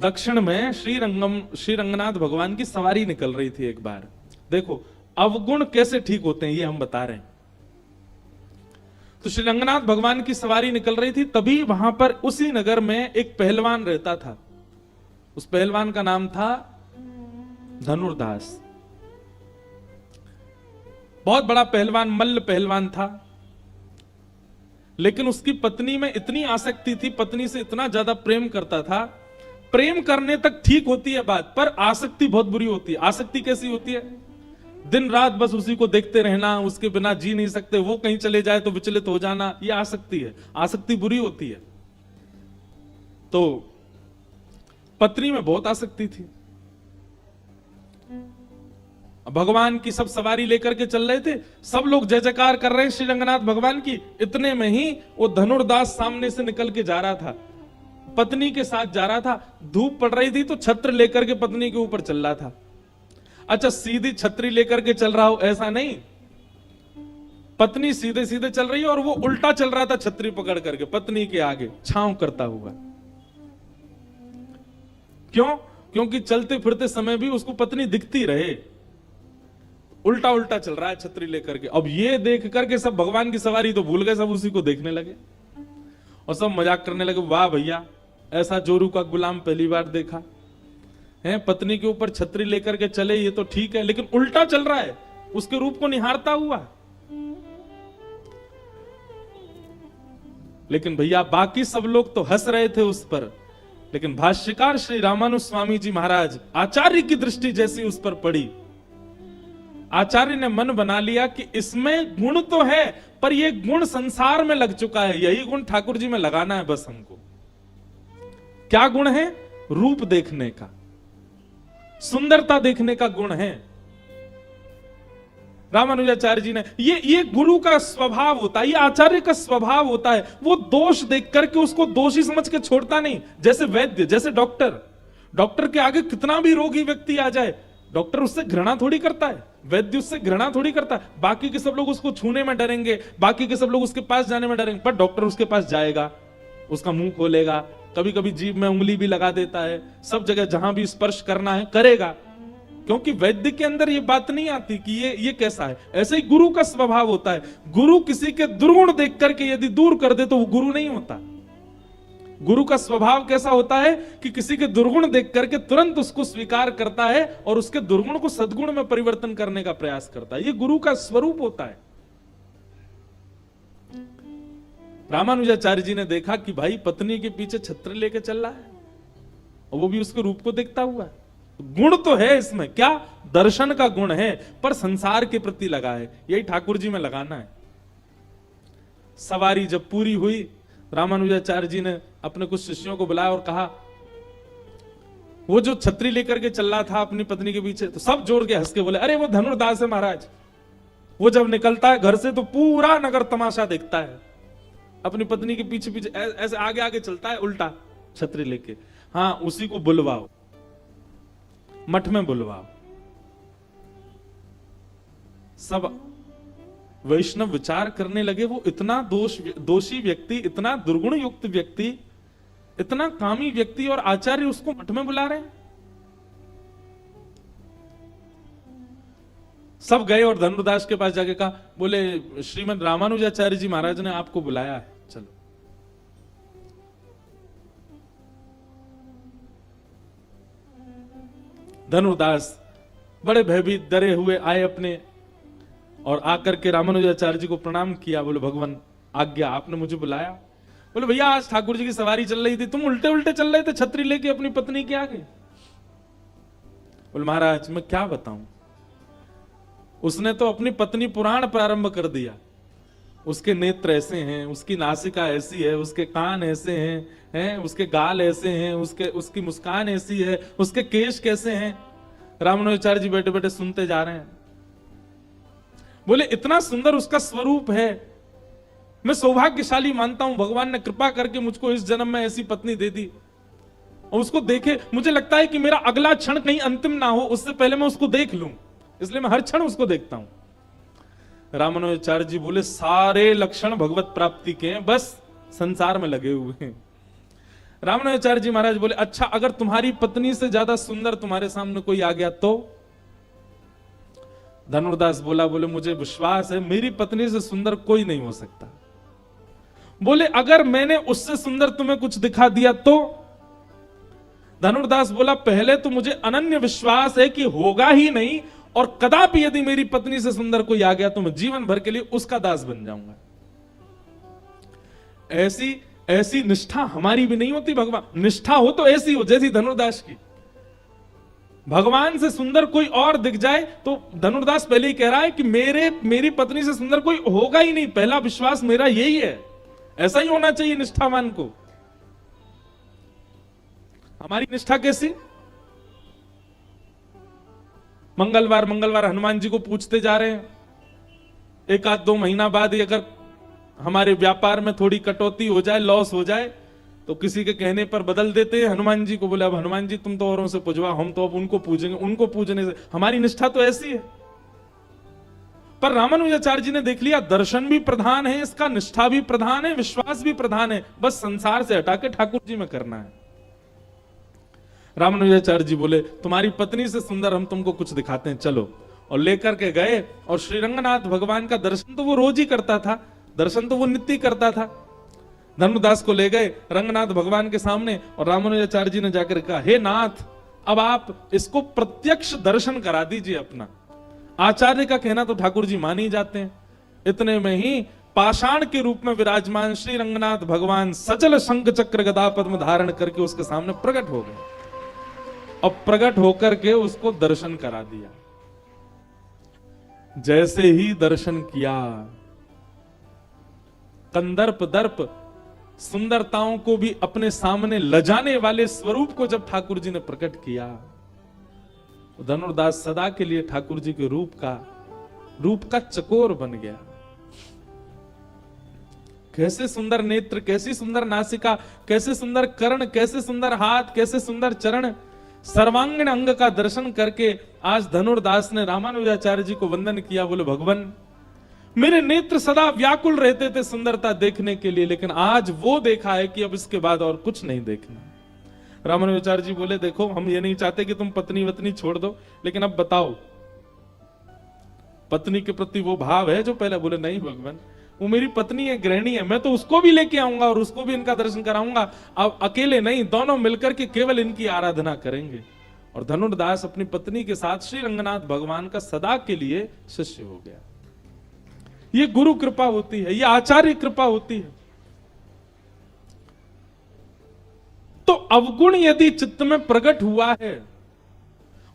दक्षिण में श्री रंगनाथ भगवान की सवारी निकल रही थी एक बार। देखो अवगुण कैसे ठीक होते हैं ये हम बता रहे हैं। तो श्री रंगनाथ भगवान की सवारी निकल रही थी, तभी वहां पर उसी नगर में एक पहलवान रहता था। उस पहलवान का नाम था धनुर्दास। बहुत बड़ा पहलवान, मल्ल पहलवान था। लेकिन उसकी पत्नी में इतनी आसक्ति थी, पत्नी से इतना ज्यादा प्रेम करता था। प्रेम करने तक ठीक होती है बात, पर आसक्ति बहुत बुरी होती है। आसक्ति कैसी होती है? दिन रात बस उसी को देखते रहना, उसके बिना जी नहीं सकते, वो कहीं चले जाए तो विचलित हो जाना, ये आसक्ति है। आसक्ति बुरी होती है। तो पत्नी में बहुत आसक्ति थी। भगवान की सब सवारी लेकर के चल रहे थे, सब लोग जय जयकार कर रहे हैं श्री रंगनाथ भगवान की। इतने में ही वो धनुर्दास सामने से निकल के जा रहा था, पत्नी के साथ जा रहा था। धूप पड़ रही थी तो छत्र लेकर के पत्नी के ऊपर चल रहा था। अच्छा, सीधी छतरी लेकर के चल रहा हो ऐसा नहीं, पत्नी सीधे सीधे चल रही है और वो उल्टा चल रहा था छतरी पकड़ करके पत्नी के आगे छांव करता हुआ। क्यों? क्योंकि चलते फिरते समय भी उसको पत्नी दिखती रहे। उल्टा उल्टा चल रहा है छतरी लेकर के। अब ये देख करके सब भगवान की सवारी तो भूल गए, सब उसी को देखने लगे और सब मजाक करने लगे। वाह भैया, ऐसा जोरू का गुलाम पहली बार देखा है। पत्नी के ऊपर छतरी लेकर के चले ये तो ठीक है, लेकिन उल्टा चल रहा है, उसके रूप को निहारता हुआ। लेकिन भैया बाकी सब लोग तो हंस रहे थे उस पर, लेकिन भाष्यकार श्री रामानुज स्वामी जी महाराज, आचार्य की दृष्टि जैसी उस पर पड़ी, आचार्य ने मन बना लिया कि इसमें गुण तो है, पर यह गुण संसार में लग चुका है, यही गुण ठाकुर जी में लगाना है बस हमको। क्या गुण है? रूप देखने का, सुंदरता देखने का गुण है। रामानुजाचार्य जी ने ये गुरु का स्वभाव होता है, ये आचार्य का स्वभाव होता है। वो दोष देख करके उसको दोषी समझ के छोड़ता नहीं। जैसे वैद्य, जैसे डॉक्टर के आगे कितना भी रोगी व्यक्ति आ जाए, डॉक्टर उससे घृणा थोड़ी करता है, वैद्य उससे घृणा थोड़ी करता है। बाकी के सब लोग उसको छूने में डरेंगे, बाकी के सब लोग उसके पास जाने में डरेंगे, पर डॉक्टर उसके पास जाएगा, उसका मुंह खोलेगा, कभी कभी जीभ में उंगली भी लगा देता है, सब जगह जहां भी स्पर्श करना है करेगा, क्योंकि वैद्य के अंदर ये बात नहीं आती कि ये कैसा है। ऐसे ही गुरु का स्वभाव होता है। गुरु किसी के दुर्गुण देख करके यदि दूर कर दे तो वो गुरु नहीं होता। गुरु का स्वभाव कैसा होता है कि किसी के दुर्गुण देख करके तुरंत उसको स्वीकार करता है और उसके दुर्गुण को सद्गुण में परिवर्तन करने का प्रयास करता है। ये गुरु का स्वरूप होता है। रामानुजाचार्य जी ने देखा कि भाई पत्नी के पीछे छत्र लेके चल रहा है और वो भी उसके रूप को देखता हुआ। गुण तो है इसमें, क्या? दर्शन का गुण है, पर संसार के प्रति लगा है। यही ठाकुर जी में लगाना है। सवारी जब पूरी हुई, रामानुजाचार्य जी ने अपने कुछ शिष्यों को बुलाया और कहा, वो जो छतरी लेकर के चल रहा था अपनी पत्नी के पीछे, तो सब जोर के हंस के बोले, अरे वो धनुर्दास है महाराज। वो जब निकलता है घर से तो पूरा नगर तमाशा देखता है, अपनी पत्नी के पीछे पीछे ऐसे आगे आगे चलता है उल्टा छतरी लेके। हाँ, उसी को बुलवाओ, मठ में बुलवाओ। सब वैष्णव विचार करने लगे, वो इतना दोषी व्यक्ति, इतना दुर्गुण युक्त व्यक्ति, इतना कामी व्यक्ति, और आचार्य उसको मठ में बुला रहे हैं। सब गए और धनुर्दास के पास जाके कहा, बोले श्रीमद रामानुजाचार्य जी महाराज ने आपको बुलाया है, चलो। धनुर्दास बड़े भयभीत डरे हुए आए अपने, और आकर के रामानुजाचार्य जी को प्रणाम किया। बोले भगवान आज्ञा, आपने मुझे बुलाया? बोले भैया आज ठाकुर जी की सवारी चल रही थी, तुम उल्टे उल्टे चल रहे थे छतरी लेके अपनी पत्नी के आगे। बोले महाराज मैं क्या बताऊं, उसने तो अपनी पत्नी पुराण प्रारंभ कर दिया। उसके नेत्र ऐसे हैं, उसकी नासिका ऐसी है, उसके कान ऐसे हैं, उसके गाल ऐसे हैं, उसकी मुस्कान ऐसी है, उसके केश कैसे हैं। रामानुजाचार्य जी बैठे बैठे सुनते जा रहे हैं। बोले इतना सुंदर उसका स्वरूप है, मैं सौभाग्यशाली मानता हूं, भगवान ने कृपा करके मुझको इस जन्म में ऐसी पत्नी दे दी। और उसको देखे मुझे लगता है कि मेरा अगला क्षण कहीं अंतिम ना हो, उससे पहले मैं उसको देख लूं, इसलिए मैं हर क्षण उसको देखता हूं। रामानुजाचार्य जी बोले सारे लक्षण भगवत प्राप्ति के हैं, बस संसार में लगे हुए हैं। रामानुजाचार्य जी महाराज बोले, अच्छा अगर तुम्हारी पत्नी से ज्यादा सुंदर तुम्हारे सामने कोई आ गया तो? धनुर्दास बोला, बोले मुझे विश्वास है मेरी पत्नी से सुंदर कोई नहीं हो सकता। बोले अगर मैंने उससे सुंदर तुम्हें कुछ दिखा दिया तो? धनुर्दास बोला, पहले तो मुझे अनन्य विश्वास है कि होगा ही नहीं, और कदापि यदि मेरी पत्नी से सुंदर कोई आ गया तो मैं जीवन भर के लिए उसका दास बन जाऊंगा। ऐसी निष्ठा हमारी भी नहीं होती। भगवान निष्ठा हो तो ऐसी हो जैसी धनुर्दास की। भगवान से सुंदर कोई और दिख जाए तो धनुर्दास पहले ही कह रहा है कि मेरी पत्नी से सुंदर कोई होगा ही नहीं, पहला विश्वास मेरा यही है। ऐसा ही होना चाहिए निष्ठावान को। हमारी निष्ठा कैसी? मंगलवार हनुमान जी को पूछते जा रहे हैं, एक आध 2 महीना बाद अगर हमारे व्यापार में थोड़ी कटौती हो जाए, लॉस हो जाए, तो किसी के कहने पर बदल देते हैं हनुमान जी को। बोले अब हनुमान जी तुम तो औरों से पूजवा, हम तो अब उनको पूजेंगे। उनको पूजने से हमारी निष्ठा तो ऐसी है। पर रामानुजाचार्य जी ने देख लिया, दर्शन भी प्रधान है इसका, निष्ठा भी प्रधान है, विश्वास भी प्रधान है, बस संसार से हटा के ठाकुर जी में करना है। रामानुजाचार्य जी बोले, तुम्हारी पत्नी से सुंदर हम तुमको कुछ दिखाते हैं, चलो। और लेकर के गए, और श्री रंगनाथ भगवान का दर्शन तो वो रोज ही करता था, दर्शन तो वो नित्य करता था। धनुर्दास को ले गए रंगनाथ भगवान के सामने, और रामानुजाचार्य जी ने जाकर कहा, हे नाथ, अब आप इसको प्रत्यक्ष दर्शन करा दीजिए अपना। आचार्य का कहना तो ठाकुर जी मान ही जाते हैं। इतने में ही पाषाण के रूप में विराजमान श्री रंगनाथ भगवान सचल शंख चक्र गदा पद्म धारण करके उसके सामने प्रकट हो गए, और प्रकट होकर के उसको दर्शन करा दिया। जैसे ही दर्शन किया, कंदर्प दर्प सुंदरताओं को भी अपने सामने लजाने वाले स्वरूप को जब ठाकुर जी ने प्रकट किया, तो धनुर्दास सदा के लिए ठाकुर जी के रूप का चकोर बन गया। कैसे सुंदर नेत्र, कैसी सुंदर नासिका, कैसे सुंदर कर्ण, कैसे सुंदर हाथ, कैसे सुंदर चरण, सर्वांगीण अंग का दर्शन करके आज धनुर्दास ने रामानुजाचार्य जी को वंदन किया। बोले भगवान, मेरे नेत्र सदा व्याकुल रहते थे सुंदरता देखने के लिए, लेकिन आज वो देखा है कि अब इसके बाद और कुछ नहीं देखना। रामानुजाचार्य जी बोले, देखो हम ये नहीं चाहते कि तुम पत्नी वत्नी छोड़ दो, लेकिन अब बताओ पत्नी के प्रति वो भाव है जो पहले? बोले नहीं भगवान, वो मेरी पत्नी है, गृहिणी है, मैं तो उसको भी लेके आऊंगा और उसको भी इनका दर्शन कराऊंगा। अब अकेले नहीं, दोनों मिलकर के केवल इनकी आराधना करेंगे। और धनुर्दास अपनी पत्नी के साथ श्री रंगनाथ भगवान का सदा के लिए शिष्य हो गया। ये गुरु कृपा होती है, ये आचार्य कृपा होती है। तो अवगुण यदि चित्त में प्रकट हुआ है,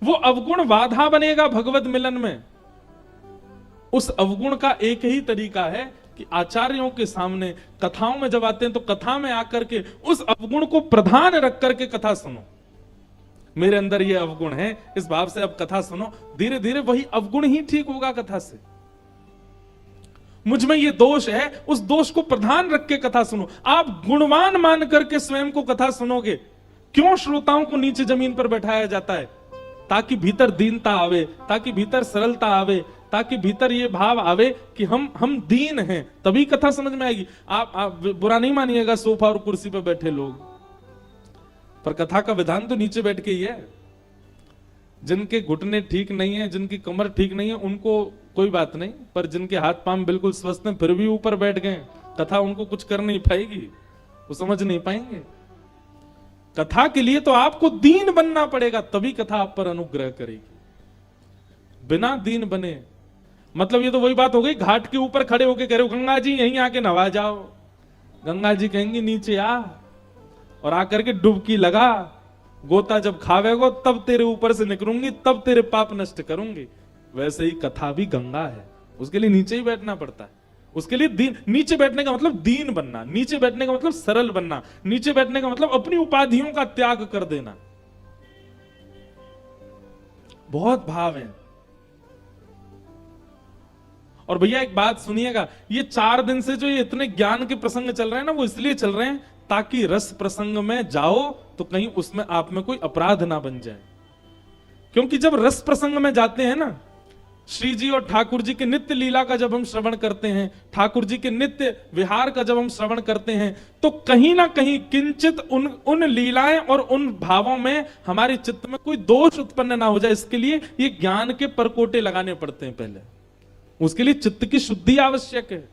वो अवगुण बाधा बनेगा भगवत मिलन में। उस अवगुण का एक ही तरीका है कि आचार्यों के सामने कथाओं में जब आते हैं तो कथा में आकर के उस अवगुण को प्रधान रख करके कथा सुनो। मेरे अंदर ये अवगुण है, इस भाव से अब कथा सुनो। धीरे धीरे वही अवगुण ही ठीक होगा कथा से। मुझ में ये दोष है, उस दोष को प्रधान रख के कथा सुनो। आप गुणवान मान करके स्वयं को कथा सुनोगे। क्यों श्रोताओं को नीचे जमीन पर बैठाया जाता है? ताकि भीतर दीनता आवे, ताकि भीतर सरलता आवे, ताकि भीतर ये भाव आवे कि हम दीन हैं, तभी कथा समझ में आएगी। आप बुरा नहीं मानिएगा सोफा और कुर्सी पर बैठे लोग, पर कथा का विधान तो नीचे बैठ के ही है। जिनके घुटने ठीक नहीं है, जिनकी कमर ठीक नहीं है, उनको कोई बात नहीं, पर जिनके हाथ पांव बिल्कुल स्वस्थ हैं फिर भी ऊपर बैठ गए, कथा उनको कुछ कर नहीं पाएगी, वो समझ नहीं पाएंगे। कथा के लिए तो आपको दीन बनना पड़ेगा, तभी कथा आप पर अनुग्रह करेगी। बिना दीन बने मतलब ये तो वही बात हो गई, घाट के ऊपर खड़े होके कह रहे हो गंगा जी यहीं आके नहा जाओ। गंगा जी कहेंगी नीचे आ, और आकर के डुबकी लगा, गोता जब खावेगो तब तेरे ऊपर से निकलूंगी, तब तेरे पाप नष्ट करूंगी। वैसे ही कथा भी गंगा है, उसके लिए नीचे ही बैठना पड़ता है। उसके लिए दीन, नीचे बैठने का मतलब दीन बनना, नीचे बैठने का मतलब सरल बनना, नीचे बैठने का मतलब अपनी उपाधियों का त्याग कर देना। बहुत भाव है। और भैया एक बात सुनिएगा, ये 4 दिन से जो ये इतने ज्ञान के प्रसंग चल रहे हैं ना, वो इसलिए चल रहे हैं ताकि रस प्रसंग में जाओ तो कहीं उसमें आप में कोई अपराध ना बन जाए। क्योंकि जब रस प्रसंग में जाते हैं ना, श्री जी और ठाकुर जी के नित्य लीला का जब हम श्रवण करते हैं, ठाकुर जी के नित्य विहार का जब हम श्रवण करते हैं, तो कहीं ना कहीं किंचित उन लीलाएं और उन भावों में हमारे चित्त में कोई दोष उत्पन्न ना हो जाए, इसके लिए ये ज्ञान के परकोटे लगाने पड़ते हैं। पहले उसके लिए चित्त की शुद्धि आवश्यक है।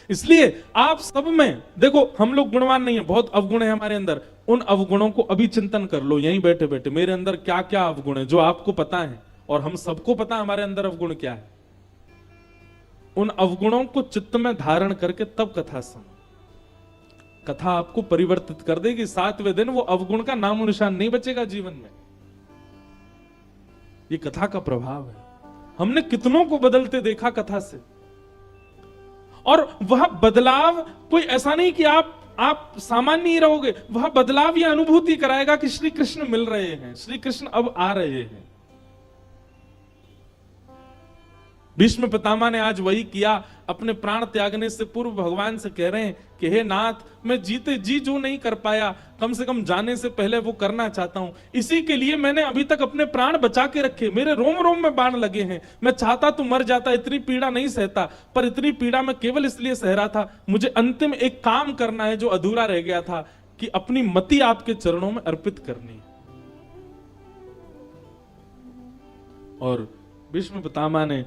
इसलिए आप सब में देखो, हम लोग गुणवान नहीं है, बहुत अवगुण है हमारे अंदर। उन अवगुणों को अभी चिंतन कर लो यहीं बैठे बैठे, मेरे अंदर क्या क्या अवगुण है जो आपको पता है और हम सबको पता है हमारे अंदर अवगुण क्या है। उन अवगुणों को चित्त में धारण करके तब कथा सुनो। कथा आपको परिवर्तित कर देगी। 7वें दिन वो अवगुण का नामो निशान नहीं बचेगा जीवन में। ये कथा का प्रभाव है। हमने कितनों को बदलते देखा कथा से, और वह बदलाव कोई ऐसा नहीं कि आप सामान्य ही रहोगे, वह बदलाव यह अनुभूति कराएगा कि श्री कृष्ण मिल रहे हैं, श्री कृष्ण अब आ रहे हैं। भीष्म पितामह ने आज वही किया, अपने प्राण त्यागने से पूर्व भगवान से कह रहे हैं कि हे नाथ, मैं जीते जी जो नहीं कर पाया, कम से कम जाने से पहले वो करना चाहता हूं। इसी के लिए मैंने अभी तक अपने प्राण बचा के रखे, मेरे रोम रोम में बाण लगे हैं। मैं चाहता तो मर जाता, इतनी पीड़ा नहीं सहता, पर इतनी पीड़ा मैं केवल इसलिए सह रहा था, मुझे अंतिम एक काम करना है जो अधूरा रह गया था, कि अपनी मति आपके चरणों में अर्पित करनी। और भीष्म पितामह ने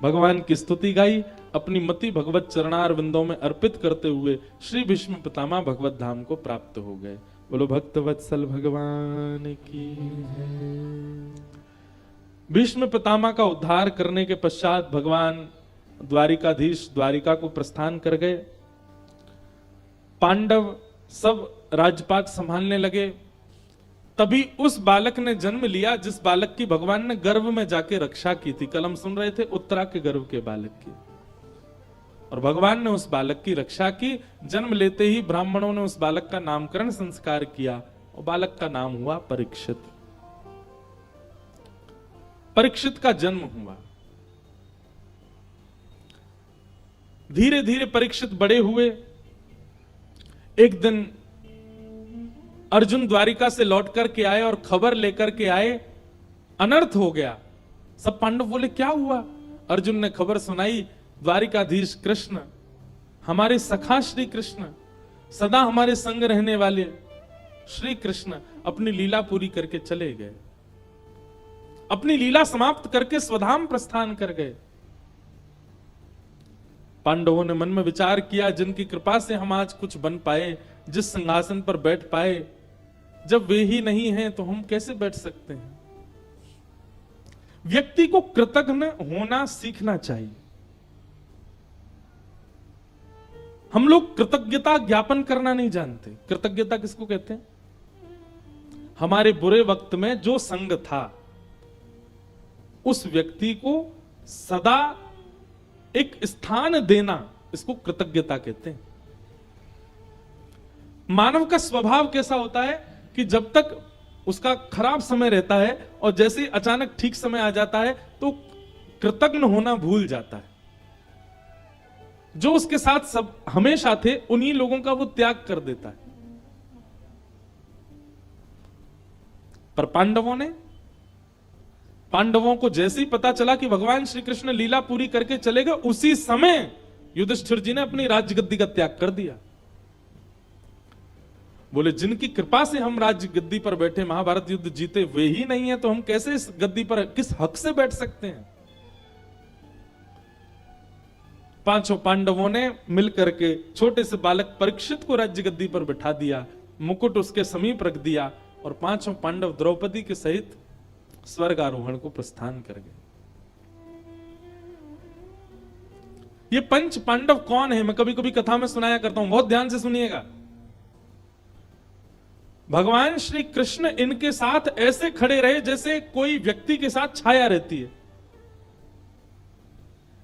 भगवान की स्तुति गाई, अपनी मति भगवत चरणार विंदों में अर्पित करते हुए श्री भीष्म पितामह भगवत धाम को प्राप्त हो गए। बोलो भक्त वत्सल भगवान की जय। भीष्म पितामह का उद्धार करने के पश्चात भगवान द्वारिकाधीश द्वारिका को प्रस्थान कर गए। पांडव सब राजपाट संभालने लगे। तभी उस बालक ने जन्म लिया जिस बालक की भगवान ने गर्भ में जाके रक्षा की थी। कल हम सुन रहे थे उत्तरा के गर्भ के बालक की, और भगवान ने उस बालक की रक्षा की। जन्म लेते ही ब्राह्मणों ने उस बालक का नामकरण संस्कार किया और बालक का नाम हुआ परीक्षित। परीक्षित का जन्म हुआ। धीरे धीरे परीक्षित बड़े हुए। एक दिन अर्जुन द्वारिका से लौट करके आए और खबर लेकर के आए, अनर्थ हो गया। सब पांडव बोले क्या हुआ? अर्जुन ने खबर सुनाई, द्वारिकाधीश कृष्ण, हमारे सखा श्री कृष्ण, सदा हमारे संग रहने वाले श्री कृष्ण अपनी लीला पूरी करके चले गए। अपनी लीला समाप्त करके स्वधाम प्रस्थान कर गए। पांडवों ने मन में विचार किया, जिनकी कृपा से हम आज कुछ बन पाए, जिस सिंहासन पर बैठ पाए, जब वे ही नहीं हैं तो हम कैसे बैठ सकते हैं? व्यक्ति को कृतज्ञ होना सीखना चाहिए। हम लोग कृतज्ञता ज्ञापन करना नहीं जानते। कृतज्ञता किसको कहते हैं? हमारे बुरे वक्त में जो संग था उस व्यक्ति को सदा एक स्थान देना, इसको कृतज्ञता कहते हैं। मानव का स्वभाव कैसा होता है कि जब तक उसका खराब समय रहता है और जैसे ही अचानक ठीक समय आ जाता है तो कृतज्ञ होना भूल जाता है। जो उसके साथ सब हमेशा थे उन्हीं लोगों का वो त्याग कर देता है। पर पांडवों को जैसे ही पता चला कि भगवान श्री कृष्ण लीला पूरी करके चले गए, उसी समय युधिष्ठिर जी ने अपनी राज्य गद्दी का त्याग कर दिया। बोले जिनकी कृपा से हम राज्य गद्दी पर बैठे, महाभारत युद्ध जीते, वे ही नहीं है तो हम कैसे इस गद्दी पर, किस हक से बैठ सकते हैं? पांचों पांडवों ने मिलकर के छोटे से बालक परीक्षित को राज्य गद्दी पर बिठा दिया, मुकुट उसके समीप रख दिया और पांचों पांडव द्रौपदी के सहित स्वर्गारोहण को प्रस्थान कर गए। ये पंच पांडव कौन है? मैं कभी कभी कथा में सुनाया करता हूं, बहुत ध्यान से सुनिएगा। भगवान श्री कृष्ण इनके साथ ऐसे खड़े रहे जैसे कोई व्यक्ति के साथ छाया रहती है।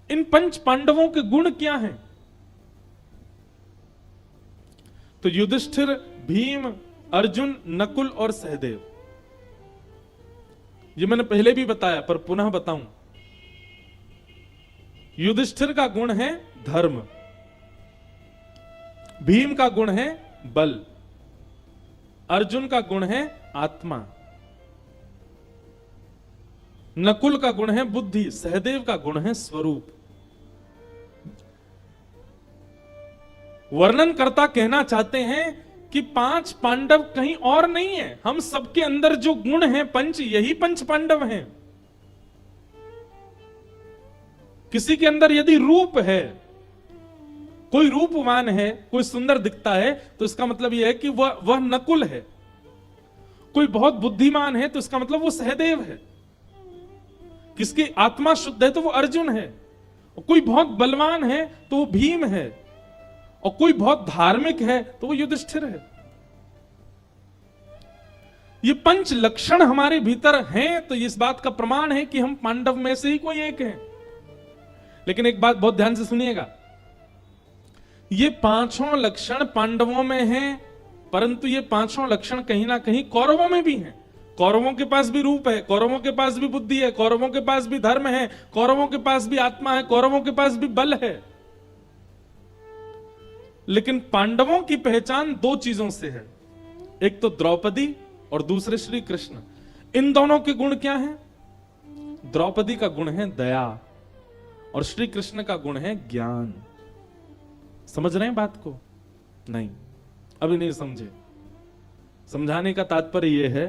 इन पंच पांडवों के गुण क्या हैं? तो युधिष्ठिर, भीम, अर्जुन, नकुल और सहदेव। ये मैंने पहले भी बताया पर पुनः बताऊं। युधिष्ठिर का गुण है धर्म, भीम का गुण है बल, अर्जुन का गुण है आत्मा, नकुल का गुण है बुद्धि, सहदेव का गुण है स्वरूप। वर्णनकर्ता कहना चाहते हैं कि 5 पांडव कहीं और नहीं है, हम सबके अंदर जो गुण हैं पंच, यही 5 पांडव हैं। किसी के अंदर यदि रूप है, कोई रूपवान है, कोई सुंदर दिखता है, तो इसका मतलब यह है कि वह नकुल है। कोई बहुत बुद्धिमान है तो इसका मतलब वो सहदेव है। किसकी आत्मा शुद्ध है तो वो अर्जुन है। और कोई बहुत बलवान है तो वो भीम है। और कोई बहुत धार्मिक है तो वो युधिष्ठिर है। ये 5 लक्षण हमारे भीतर हैं, तो इस बात का प्रमाण है कि हम पांडव में से ही कोई एक हैं। लेकिन एक बात बहुत ध्यान से सुनिएगा, ये 5 लक्षण पांडवों में हैं, परंतु ये 5 लक्षण कहीं ना कहीं कौरवों में भी हैं। कौरवों के पास भी रूप है, कौरवों के पास भी बुद्धि है, कौरवों के पास भी धर्म है, कौरवों के पास भी आत्मा है, कौरवों के पास भी बल है। लेकिन पांडवों की पहचान 2 चीजों से है, एक तो द्रौपदी और दूसरे श्री कृष्ण। इन दोनों के गुण क्या हैं? द्रौपदी का गुण है दया और श्री कृष्ण का गुण है ज्ञान। समझ रहे हैं बात को? नहीं, अभी नहीं समझे। समझाने का तात्पर्य यह है,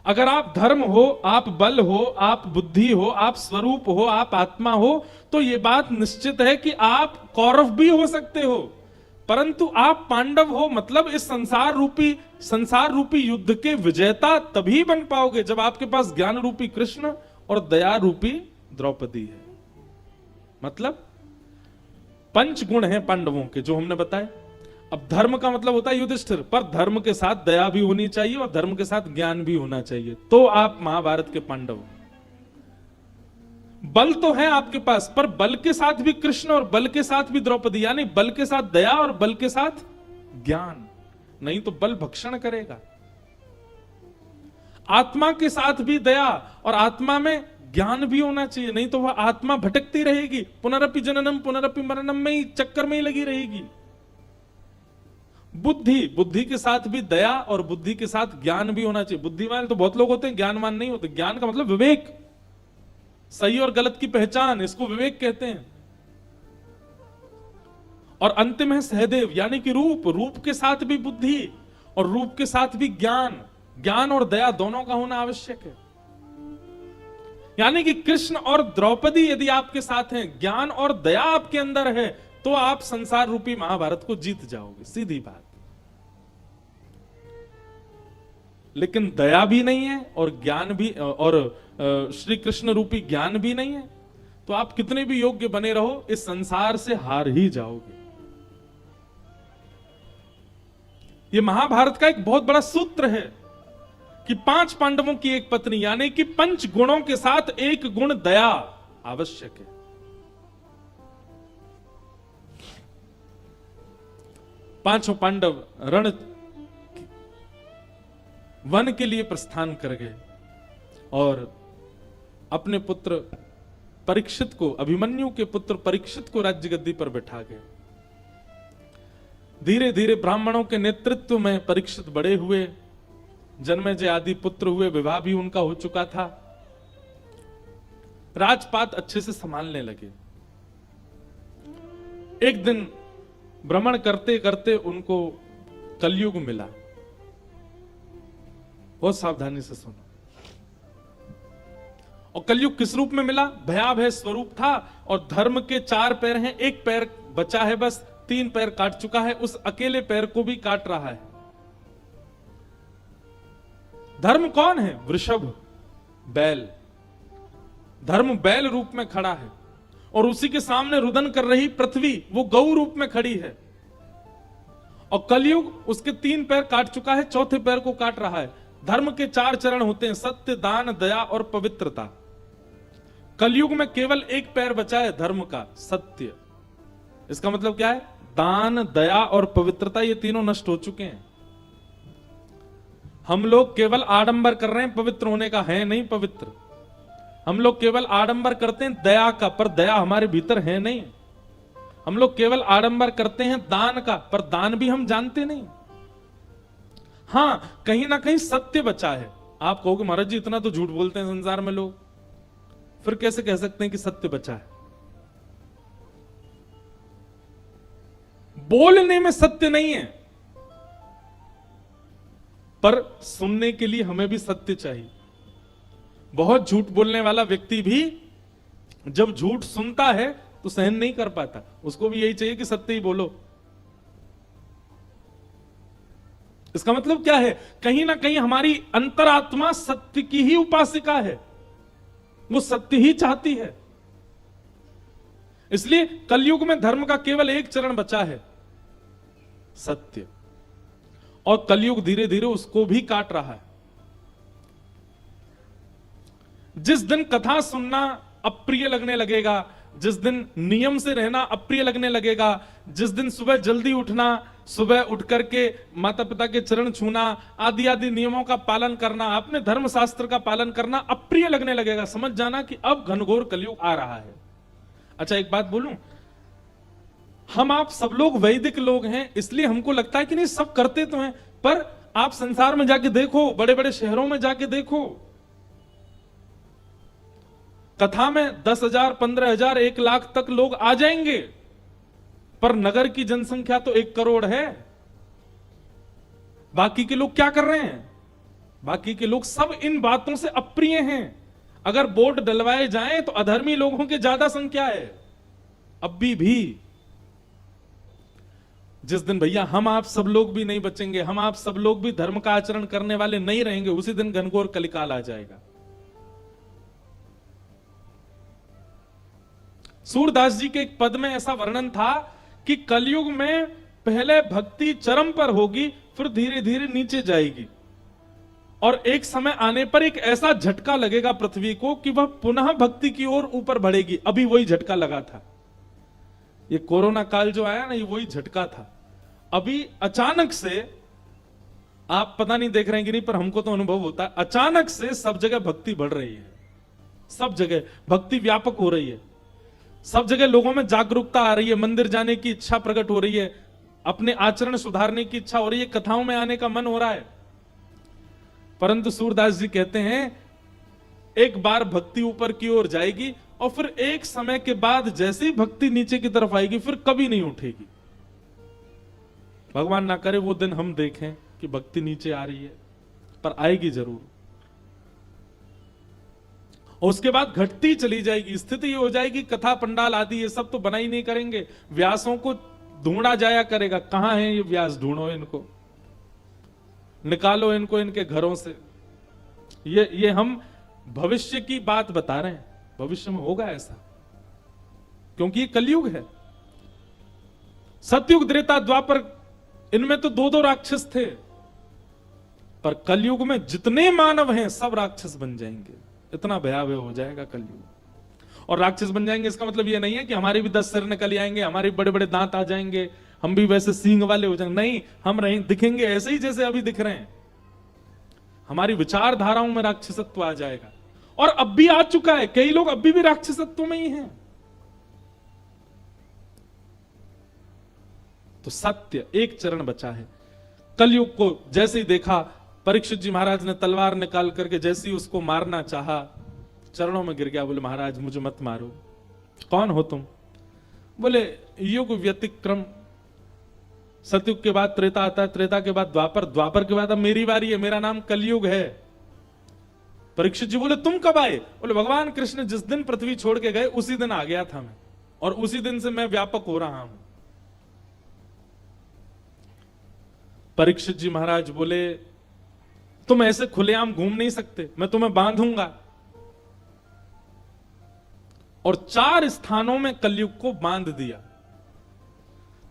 अगर आप धर्म हो, आप बल हो, आप बुद्धि हो, आप स्वरूप हो, आप आत्मा हो, तो यह बात निश्चित है कि आप कौरव भी हो सकते हो, परंतु आप पांडव हो। मतलब इस संसार रूपी युद्ध के विजेता तभी बन पाओगे जब आपके पास ज्ञान रूपी कृष्ण और दया रूपी द्रौपदी है। मतलब 5 गुण हैं पांडवों के जो हमने बताए। अब धर्म का मतलब होता है युधिष्ठिर, पर धर्म के साथ दया भी होनी चाहिए और धर्म के साथ ज्ञान भी होना चाहिए, तो आप महाभारत के पांडव। बल तो है आपके पास, पर बल के साथ भी कृष्ण और बल के साथ भी द्रौपदी, यानी बल के साथ दया और बल के साथ ज्ञान, नहीं तो बल भक्षण करेगा। आत्मा के साथ भी दया और आत्मा में ज्ञान भी होना चाहिए, नहीं तो वह आत्मा भटकती रहेगी, पुनरपि जननम पुनरपि मरणम में ही चक्कर में ही लगी रहेगी। बुद्धि के साथ भी दया और बुद्धि के साथ ज्ञान भी होना चाहिए। बुद्धिमान तो बहुत लोग होते हैं, ज्ञानवान नहीं होते। ज्ञान का मतलब विवेक, सही और गलत की पहचान, इसको विवेक कहते हैं। और अंतिम है सहदेव, यानी कि रूप के साथ भी बुद्धि और रूप के साथ भी ज्ञान और दया दोनों का होना आवश्यक है। यानी कि कृष्ण और द्रौपदी यदि आपके साथ हैं, ज्ञान और दया आपके अंदर है, तो आप संसार रूपी महाभारत को जीत जाओगे, सीधी बात। लेकिन दया भी नहीं है और ज्ञान भी, और श्री कृष्ण रूपी ज्ञान भी नहीं है, तो आप कितने भी योग्य बने रहो, इस संसार से हार ही जाओगे। यह महाभारत का एक बहुत बड़ा सूत्र है कि 5 पांडवों की एक पत्नी, यानी कि 5 गुणों के साथ एक गुण दया आवश्यक है। पांचों पांडव वन के लिए प्रस्थान कर गए और अपने पुत्र परीक्षित को, अभिमन्यु के पुत्र परीक्षित को राज्य गद्दी पर बैठा गए। धीरे धीरे ब्राह्मणों के नेतृत्व में परीक्षित बड़े हुए, जन्मेजय आदि पुत्र हुए, विवाह भी उनका हो चुका था, राजपाट अच्छे से संभालने लगे। एक दिन भ्रमण करते करते उनको कलयुग मिला। बहुत सावधानी से सुनो। और कलयुग किस रूप में मिला? भयाभय स्वरूप था और धर्म के 4 पैर हैं, 1 पैर बचा है, बस 3 पैर काट चुका है, उस अकेले पैर को भी काट रहा है। धर्म कौन है? वृषभ, बैल। धर्म बैल रूप में खड़ा है और उसी के सामने रुदन कर रही पृथ्वी, वो गौ रूप में खड़ी है। और कलयुग उसके 3 पैर काट चुका है, 4थे पैर को काट रहा है। धर्म के 4 चरण होते हैं, सत्य, दान, दया और पवित्रता। कलयुग में केवल 1 पैर बचा है धर्म का, सत्य। इसका मतलब क्या है? दान, दया और पवित्रता, ये तीनों नष्ट हो चुके हैं। हम लोग केवल आडंबर कर रहे हैं, पवित्र होने का है नहीं पवित्र। हम लोग केवल आडंबर करते हैं दया का, पर दया हमारे भीतर है नहीं। हम लोग केवल आडंबर करते हैं दान का, पर दान भी हम जानते नहीं। हां, कहीं ना कहीं सत्य बचा है, आप कहोगे महाराज जी इतना तो झूठ बोलते हैं संसार में लोग, फिर कैसे कह सकते हैं कि सत्य बचा है? बोलने में सत्य नहीं है, पर सुनने के लिए हमें भी सत्य चाहिए। बहुत झूठ बोलने वाला व्यक्ति भी जब झूठ सुनता है तो सहन नहीं कर पाता, उसको भी यही चाहिए कि सत्य ही बोलो। इसका मतलब क्या है? कहीं ना कहीं हमारी अंतरात्मा सत्य की ही उपासिका है, वो सत्य ही चाहती है। इसलिए कलयुग में धर्म का केवल एक चरण बचा है, सत्य, और कलयुग धीरे धीरे उसको भी काट रहा है। जिस दिन कथा सुनना अप्रिय लगने लगेगा, जिस दिन नियम से रहना अप्रिय लगने लगेगा, जिस दिन सुबह जल्दी उठना, सुबह उठ करके माता पिता के चरण छूना आदि आदि नियमों का पालन करना, अपने धर्म शास्त्र का पालन करना अप्रिय लगने लगेगा, समझ जाना कि अब घनघोर कलयुग आ रहा है। अच्छा एक बात बोलूं, हम आप सब लोग वैदिक लोग हैं, इसलिए हमको लगता है कि नहीं सब करते तो हैं, पर आप संसार में जाके देखो, बड़े बड़े शहरों में जाके देखो, कथा में 10,000, 15,000, 1 लाख तक लोग आ जाएंगे, पर नगर की जनसंख्या तो 1 करोड़ है। बाकी के लोग क्या कर रहे हैं? बाकी के लोग सब इन बातों से अप्रिय हैं। अगर बोर्ड डलवाए जाएं तो अधर्मी लोगों की ज्यादा संख्या है अभी भी। जिस दिन भैया हम आप सब लोग भी नहीं बचेंगे, हम आप सब लोग भी धर्म का आचरण करने वाले नहीं रहेंगे, उसी दिन घनघोर कलिकाल आ जाएगा। सूरदास जी के एक पद में ऐसा वर्णन था कि कलयुग में पहले भक्ति चरम पर होगी, फिर धीरे धीरे नीचे जाएगी, और एक समय आने पर एक ऐसा झटका लगेगा पृथ्वी को कि वह पुनः भक्ति की ओर ऊपर बढ़ेगी। अभी वही झटका लगा था, ये कोरोना काल जो आया ना, ये वही झटका था। अभी अचानक से, आप पता नहीं देख रहे हैं कि नहीं, पर हमको तो अनुभव होता है, अचानक से सब जगह भक्ति बढ़ रही है, सब जगह भक्ति व्यापक हो रही है, सब जगह लोगों में जागरूकता आ रही है, मंदिर जाने की इच्छा प्रकट हो रही है, अपने आचरण सुधारने की इच्छा हो रही है, कथाओं में आने का मन हो रहा है। परंतु सूरदास जी कहते हैं एक बार भक्ति ऊपर की ओर जाएगी और फिर एक समय के बाद जैसी भक्ति नीचे की तरफ आएगी फिर कभी नहीं उठेगी। भगवान ना करे वो दिन हम देखें कि भक्ति नीचे आ रही है, पर आएगी जरूर। और उसके बाद घटती चली जाएगी। स्थिति ये हो जाएगी, कथा पंडाल आदि ये सब तो बना ही नहीं करेंगे, व्यासों को ढूंढा जाया करेगा। कहां है ये व्यास? ढूंढो इनको, निकालो इनको इनके घरों से। ये हम भविष्य की बात बता रहे हैं, भविष्य में होगा ऐसा, क्योंकि ये कलयुग है। सतयुग, त्रेता, द्वापर, इनमें तो 2-2 राक्षस थे, पर कलयुग में जितने मानव हैं सब राक्षस बन जाएंगे। इतना भयावह हो जाएगा कलयुग। और राक्षस बन जाएंगे इसका मतलब ये नहीं है कि हमारे भी 10 सिर निकल आएंगे, हमारे बड़े बड़े दांत आ जाएंगे, हम भी वैसे सींग वाले हो जाएंगे। नहीं, हम दिखेंगे ऐसे ही जैसे अभी दिख रहे हैं। हमारी विचारधाराओं में राक्षसत्व आ जाएगा, और अब भी आ चुका है। कई लोग अभी भी राक्षसत्व में ही हैं। तो सत्य एक चरण बचा है। कलयुग को जैसे ही देखा, परीक्षित जी महाराज ने तलवार निकाल करके जैसे ही उसको मारना चाहा, चरणों में गिर गया, बोले महाराज मुझे मत मारो। कौन हो तुम? बोले युग व्यतिक्रम, सतयुग के बाद त्रेता आता है, त्रेता के बाद द्वापर, द्वापर के बाद अब मेरी बारी है, मेरा नाम कलयुग है। परीक्षित जी बोले तुम कब आए? बोले भगवान कृष्ण जिस दिन पृथ्वी छोड़ के गए उसी दिन आ गया था मैं, और उसी दिन से मैं व्यापक हो रहा हूं। परीक्षित जी महाराज बोले तुम ऐसे खुलेआम घूम नहीं सकते, मैं तुम्हें बांधूंगा। और 4 स्थानों में कलयुग को बांध दिया।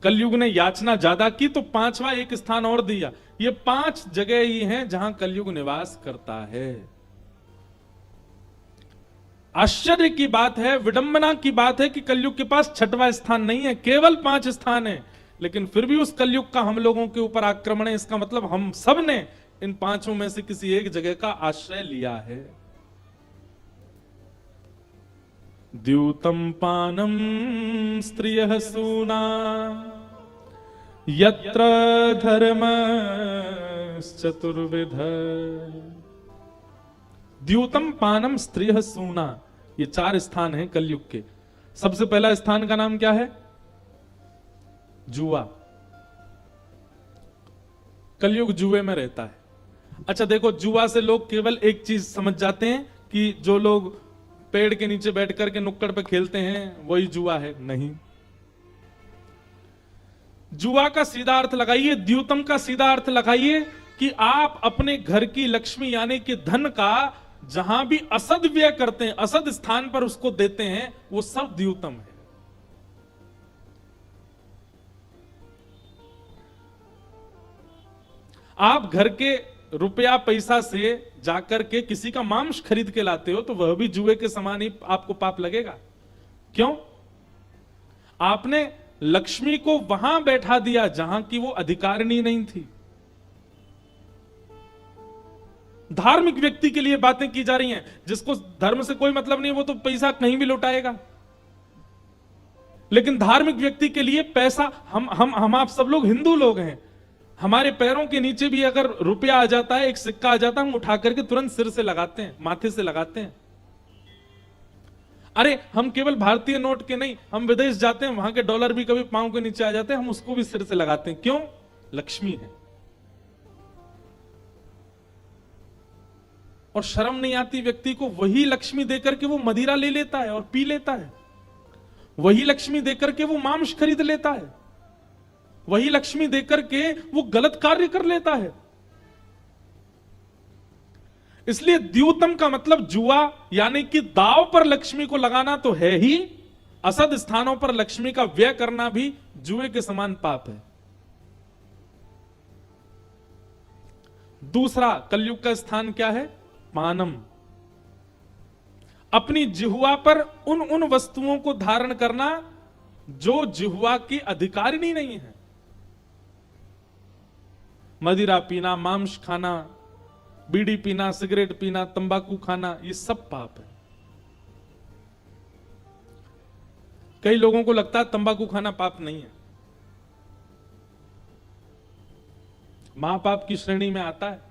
कलयुग ने याचना ज्यादा की तो 5वां एक स्थान और दिया। ये 5 जगह ही हैं जहां कलयुग निवास करता है। आश्चर्य की बात है, विडंबना की बात है कि कलयुग के पास 6वां स्थान नहीं है, केवल 5 स्थान है। लेकिन फिर भी उस कलयुग का हम लोगों के ऊपर आक्रमण है। इसका मतलब हम सब ने इन 5 में से किसी एक जगह का आश्रय लिया है। द्यूतम पानम स्त्रियः सूना यत्र धर्मश्चतुर्विध द्यूतम पानम स्त्रिय सूना, ये 4 स्थान हैं कलयुग के। सबसे पहला स्थान का नाम क्या है? जुआ। कलयुग जुए में रहता है। अच्छा देखो, जुआ से लोग केवल एक चीज समझ जाते हैं कि जो लोग पेड़ के नीचे बैठ करके नुक्कड़ पे खेलते हैं वही जुआ है। नहीं, जुआ का सीधा अर्थ लगाइए, द्यूतम का सीधा अर्थ लगाइए कि आप अपने घर की लक्ष्मी यानी कि धन का जहां भी असद व्यय करते हैं, असद स्थान पर उसको देते हैं, वो सब द्यूतम है। आप घर के रुपया पैसा से जाकर के किसी का मांस खरीद के लाते हो तो वह भी जुए के समान ही आपको पाप लगेगा। क्यों? आपने लक्ष्मी को वहां बैठा दिया जहां की वो अधिकारिणी नहीं थी। धार्मिक व्यक्ति के लिए बातें की जा रही हैं, जिसको धर्म से कोई मतलब नहीं, वो तो पैसा कहीं भी लौटाएगा। लेकिन धार्मिक व्यक्ति के लिए पैसा, हम आप सब लोग हिंदू लोग हैं, हमारे पैरों के नीचे भी अगर रुपया आ जाता है, एक सिक्का आ जाता है, हम उठा करके तुरंत सिर से लगाते हैं, माथे से लगाते हैं। अरे हम केवल भारतीय नोट के नहीं, हम विदेश जाते हैं, वहां के डॉलर भी कभी पांव के नीचे आ जाते हैं, हम उसको भी सिर से लगाते हैं। क्यों? लक्ष्मी है। और शर्म नहीं आती व्यक्ति को, वही लक्ष्मी देकर के वो मदिरा ले लेता है और पी लेता है, वही लक्ष्मी देकर के वो मांस खरीद लेता है, वही लक्ष्मी देकर के वो गलत कार्य कर लेता है। इसलिए द्यूतम का मतलब जुआ यानी कि दाव पर लक्ष्मी को लगाना तो है ही, असद स्थानों पर लक्ष्मी का व्यय करना भी जुए के समान पाप है। दूसरा कलयुग का स्थान क्या है? पानम। अपनी जिह्वा पर उन वस्तुओं को धारण करना जो जिह्वा की अधिकारिणी नहीं है। मदिरा पीना, मांस खाना, बीड़ी पीना, सिगरेट पीना, तंबाकू खाना, ये सब पाप है। कई लोगों को लगता है तंबाकू खाना पाप नहीं है, महापाप की श्रेणी में आता है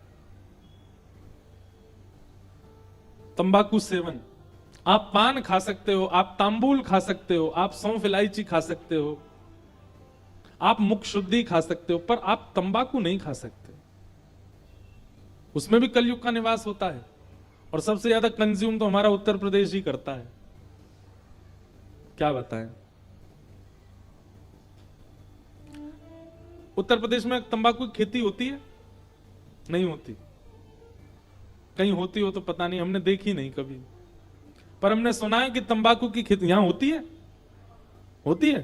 तंबाकू सेवन। आप पान खा सकते हो, आप तांबूल खा सकते हो, आप सौंफ इलायची खा सकते हो, आप मुख शुद्धि खा सकते हो, पर आप तंबाकू नहीं खा सकते। उसमें भी कलयुग का निवास होता है और सबसे ज्यादा कंज्यूम तो हमारा उत्तर प्रदेश ही करता है। क्या बताएं? उत्तर प्रदेश में तंबाकू की खेती होती है? नहीं होती। कहीं होती हो तो पता नहीं, हमने देखी नहीं कभी, पर हमने सुना है कि तंबाकू की खेती यहां होती है। होती है।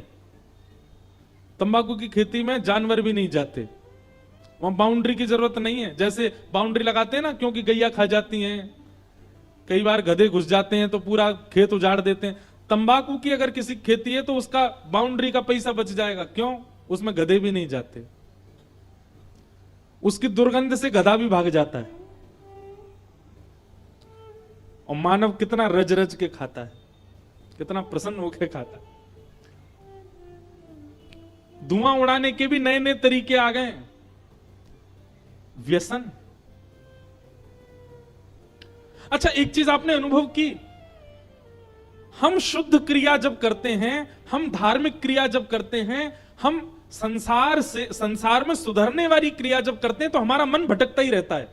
तंबाकू की खेती में जानवर भी नहीं जाते, वहां बाउंड्री की जरूरत नहीं है। जैसे बाउंड्री लगाते हैं ना, क्योंकि गैया खा जाती हैं, कई बार गधे घुस जाते हैं तो पूरा खेत उजाड़ देते हैं। तंबाकू की अगर किसी खेती है तो उसका बाउंड्री का पैसा बच जाएगा। क्यों? उसमें गधे भी नहीं जाते, उसकी दुर्गंध से गधा भी भाग जाता है। और मानव कितना रज रज के खाता है, कितना प्रसन्न होकर खाता है। धुआं उड़ाने के भी नए नए तरीके आ गए हैं। व्यसन। अच्छा एक चीज आपने अनुभव की, हम शुद्ध क्रिया जब करते हैं, हम धार्मिक क्रिया जब करते हैं, हम संसार में सुधरने वाली क्रिया जब करते हैं तो हमारा मन भटकता ही रहता है।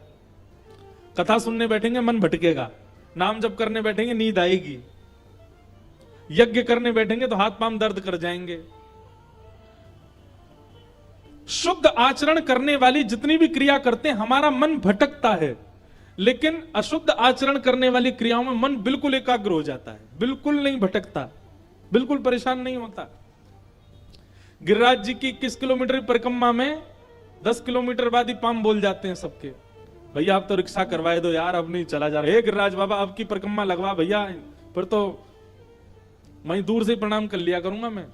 कथा सुनने बैठेंगे मन भटकेगा, नाम जप करने बैठेंगे नींद आएगी, यज्ञ करने बैठेंगे तो हाथ पांव दर्द कर जाएंगे। शुद्ध आचरण करने वाली जितनी भी क्रिया करते हैं हमारा मन भटकता है, लेकिन अशुद्ध आचरण करने वाली क्रियाओं में मन बिल्कुल एकाग्र हो जाता है, बिल्कुल नहीं भटकता, बिल्कुल परेशान नहीं होता। गिरिराज जी की 21 किलोमीटर परिक्रमा में 10 किलोमीटर बाद ही पाम बोल जाते हैं सबके, भैया आप तो रिक्शा करवाए दो यार, अब नहीं चला जा रहा। हे गिरिराज बाबा आपकी परिक्रमा लगवा भैया, फिर तो मैं दूर से प्रणाम कर लिया करूंगा मैं।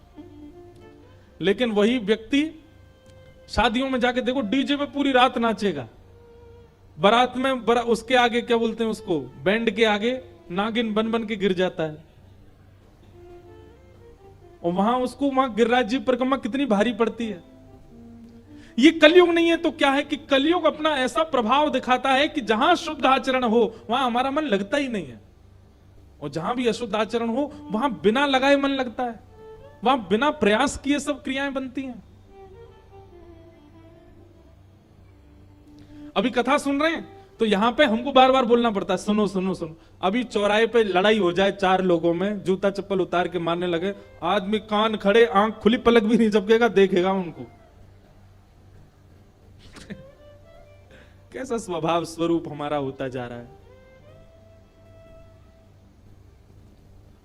लेकिन वही व्यक्ति शादियों में जाके देखो डीजे पे पूरी रात नाचेगा, बारात में उसके आगे क्या बोलते हैं उसको, बैंड के आगे नागिन बन बन के गिर जाता है। और वहां गिरिराज जी परिक्रमा कितनी भारी पड़ती है। ये कलयुग नहीं है तो क्या है कि कलयुग अपना ऐसा प्रभाव दिखाता है कि जहां शुद्ध आचरण हो वहां हमारा मन लगता ही नहीं है, और जहां भी अशुद्ध आचरण हो वहां बिना लगाए मन लगता है, वहां बिना प्रयास किए सब क्रियाएं बनती हैं। अभी कथा सुन रहे हैं तो यहां पे हमको बार बार बोलना पड़ता है, सुनो सुनो सुनो। अभी चौराहे पे लड़ाई हो जाए चार लोगों में, जूता चप्पल उतार के मारने लगे, आदमी कान खड़े, आंख खुली, पलक भी नहीं झपकेगा, देखेगा उनको। कैसा स्वभाव स्वरूप हमारा होता जा रहा है।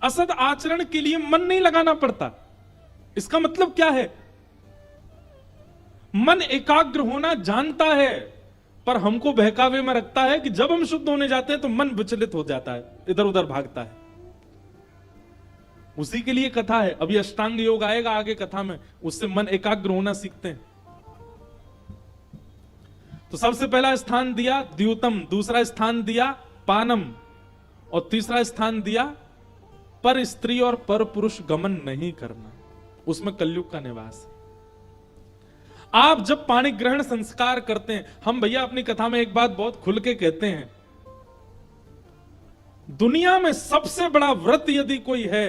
असद आचरण के लिए मन नहीं लगाना पड़ता। इसका मतलब क्या है? मन एकाग्र होना जानता है, पर हमको बहकावे में रखता है कि जब हम शुद्ध होने जाते हैं तो मन विचलित हो जाता है, इधर उधर भागता है। उसी के लिए कथा है। अभी अष्टांग योग आएगा आगे कथा में, उससे मन एकाग्र होना सीखते हैं। तो सबसे पहला स्थान दिया द्यूतम, दूसरा स्थान दिया पानम, और तीसरा स्थान दिया पर स्त्री और पर पुरुष गमन नहीं करना। उसमें कलयुग का निवास है। आप जब पाणी ग्रहण संस्कार करते हैं, हम भैया अपनी कथा में एक बात बहुत खुल के कहते हैं, दुनिया में सबसे बड़ा व्रत यदि कोई है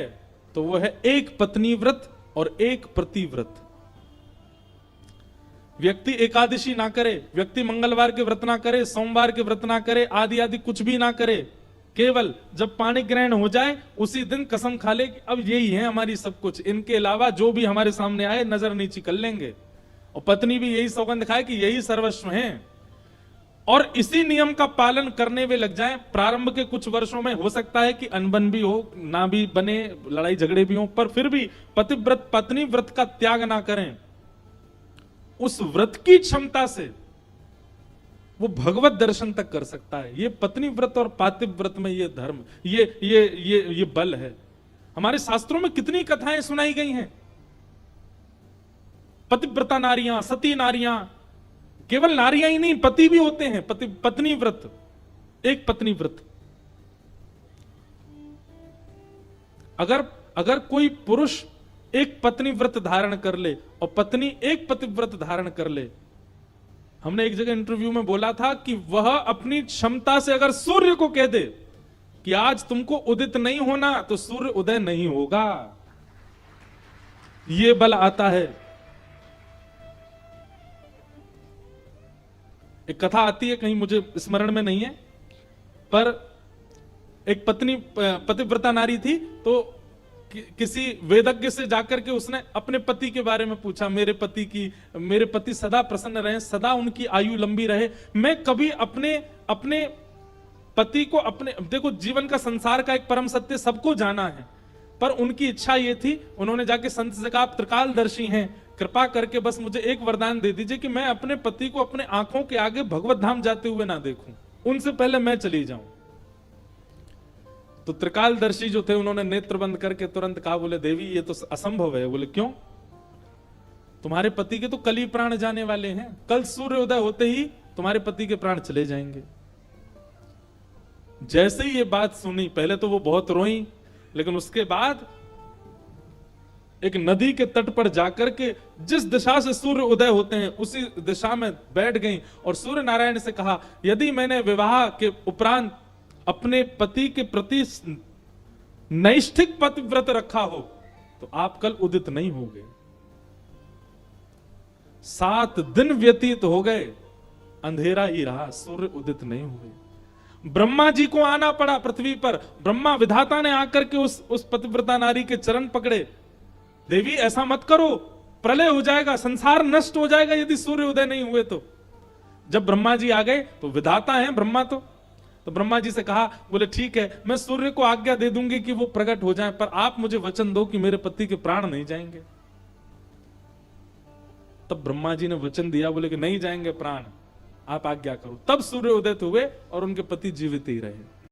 तो वो है एक पत्नी व्रत और एक प्रतिव्रत। व्यक्ति एकादशी ना करे, व्यक्ति मंगलवार के व्रत ना करे, सोमवार के व्रत ना करे, आदि आदि कुछ भी ना करे, केवल जब पाणी ग्रहण हो जाए उसी दिन कसम खा ले कि अब यही है हमारी सब कुछ, इनके अलावा जो भी हमारे सामने आए नजर नीची कर लेंगे। और पत्नी भी यही सौगंध खाए कि यही सर्वस्व है, और इसी नियम का पालन करने में लग जाएं। प्रारंभ के कुछ वर्षों में हो सकता है कि अनबन भी हो, ना भी बने, लड़ाई झगड़े भी हो, पर फिर भी पतिव्रत पत्नी व्रत का त्याग ना करें। उस व्रत की क्षमता से वो भगवत दर्शन तक कर सकता है। ये पत्नी व्रत और पातिव्रत में ये धर्म, ये बल है। हमारे शास्त्रों में कितनी कथाएं सुनाई गई हैं। पतिव्रता नारियां, सती नारियां, केवल नारियां ही नहीं, पति भी होते हैं। पत्नी व्रत, एक पत्नी व्रत। अगर कोई पुरुष एक पत्नी व्रत धारण कर ले और पत्नी एक पतिव्रत धारण कर ले, हमने एक जगह इंटरव्यू में बोला था कि वह अपनी क्षमता से अगर सूर्य को कह दे कि आज तुमको उदित नहीं होना, तो सूर्य उदय नहीं होगा। यह बल आता है। एक कथा आती है, कहीं मुझे स्मरण में नहीं है, पर एक पत्नी पतिव्रता नारी थी, तो किसी वेदज्ञ से जाकर के उसने अपने पति के बारे में पूछा, मेरे पति सदा प्रसन्न रहे, सदा उनकी आयु लंबी रहे। मैं कभी अपने पति को देखो, जीवन का संसार का एक परम सत्य सबको जाना है, पर उनकी इच्छा ये थी, उन्होंने जाके संत से कहा, आप त्रिकालदर्शी हैं, कृपा करके बस मुझे एक वरदान दे दीजिए कि मैं अपने पति को अपने आंखों के आगे भगवत धाम जाते हुए ना देखूं, उनसे पहले मैं चली जाऊं। तो त्रिकालदर्शी जो थे उन्होंने नेत्र बंद करके तुरंत कहा, बोले देवी ये तो असंभव है। बोले क्यों? तुम्हारे पति के तो कल ही प्राण जाने वाले हैं, कल सूर्योदय होते ही तुम्हारे पति के प्राण चले जाएंगे। जैसे ही ये बात सुनी, पहले तो वो बहुत रोई, लेकिन उसके बाद एक नदी के तट पर जाकर के जिस दिशा से सूर्य उदय होते हैं उसी दिशा में बैठ गई और सूर्य नारायण से कहा, यदि मैंने विवाह के उपरांत अपने पति के प्रति नैष्ठिक पतिव्रत रखा हो तो आप कल उदित नहीं होगे। 7 दिन व्यतीत हो गए, अंधेरा ही रहा, सूर्य उदित नहीं हुए। ब्रह्मा जी को आना पड़ा पृथ्वी पर। ब्रह्मा विधाता ने आकर के उस पतिव्रता नारी के चरण पकड़े, देवी ऐसा मत करो, प्रलय हो जाएगा, संसार नष्ट हो जाएगा यदि सूर्य उदय नहीं हुए तो। जब ब्रह्मा जी आ गए तो विधाता हैं ब्रह्मा, तो ब्रह्मा जी से कहा, बोले ठीक है, मैं सूर्य को आज्ञा दे दूंगी कि वो प्रकट हो जाए, पर आप मुझे वचन दो कि मेरे पति के प्राण नहीं जाएंगे। तब ब्रह्मा जी ने वचन दिया, बोले कि नहीं जाएंगे प्राण, आप आज्ञा करो। तब सूर्य उदित हुए और उनके पति जीवित ही रहे।